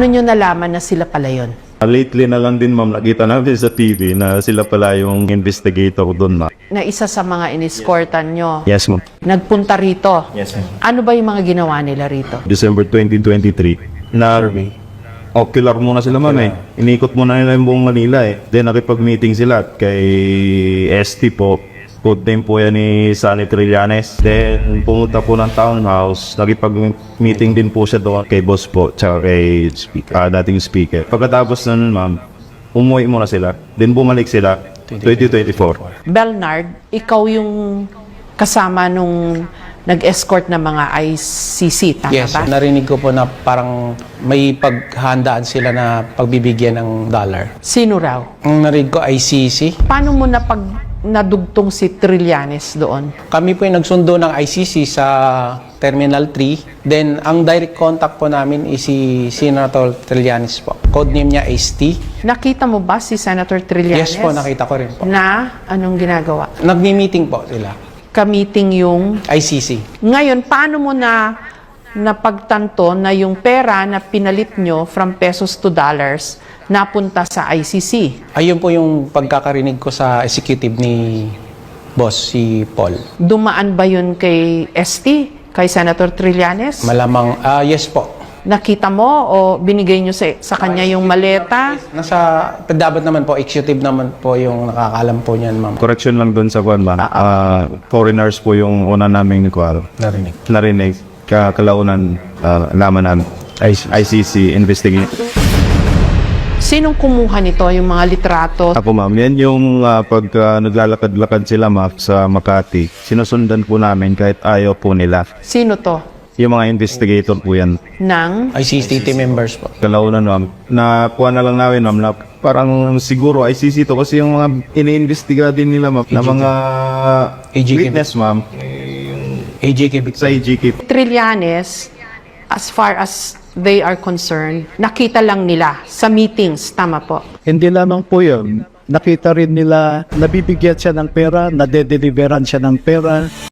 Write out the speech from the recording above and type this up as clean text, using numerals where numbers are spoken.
Ano nyo nalaman na sila pala yun? Lately na lang din ma'am, nakita namin sa TV na sila pala yung investigator doon ma'am. Na isa sa mga iniskortan nyo, Yes ma'am. nagpunta rito. Yes ma'am. Ano ba yung mga ginawa nila rito? December 2023 na ocular muna sila ma'am eh. Inikot muna nila yung buong Manila eh. Then nakipag-meeting sila kay ST po. Code name po yan ni Sunny Trillanes. Then pumunta po ng townhouse. Nakipag-meeting din po siya doon kay boss po tsaka kay dating speaker. Pagkatapos nun ma'am, umuwi muna sila. Then bumalik sila 2024. Belnard, ikaw yung kasama nung nag-escort ng mga ICC, tama Yes, ba? narinig ko po na parang may paghandaan sila na pagbibigyan ng dollar. Sino raw? Ang narinig ko ICC. Paano mo nadugtong si Trillanes doon? Kami po yung nagsundo ng ICC sa Terminal 3. Then, ang direct contact po namin is si Senator Trillanes po. Codename niya ST. Nakita mo ba si Senator Trillanes? Yes po, nakita ko rin po. Na anong ginagawa? Nagmi-meeting po sila. Ka-meeting yung... ICC. Ngayon, paano mo napagtanto na yung pera na pinalit nyo from pesos to dollars napunta sa ICC? Ayun po yung pagkakarinig ko sa executive ni boss, si Paul. Dumaan ba yun kay ST? Kay Senator Trillanes? Malamang, yes po. Nakita mo o binigay nyo sa kanya yung maleta? Nasa dapat naman po, executive naman po yung nakakaalam po niyan, ma'am. Correction lang doon sa kwan ma'am. Foreigners po yung una naming narinig. Kalaunan laman namin ICC investigation. Sinong kumuha nito? Yung mga litrato? Ako ma'am, yan yung pag naglalakad-lakad sila ma'am sa Makati, sinusundan po namin kahit ayaw po nila. Sino to? Yung mga investigator po yan. Nang? ICC members po. Kalaunan ma'am, nakuha na lang namin ma'am na parang siguro ICC to kasi yung mga iniimbestiga din nila ma'am na mga witness ma'am AJK. sa AGK. Trillanes, as far as they are concerned, nakita lang nila sa meetings, tama po? Hindi lamang po yun. Nakita rin nila, nabibigyan siya ng pera, nadedeliveran siya ng pera.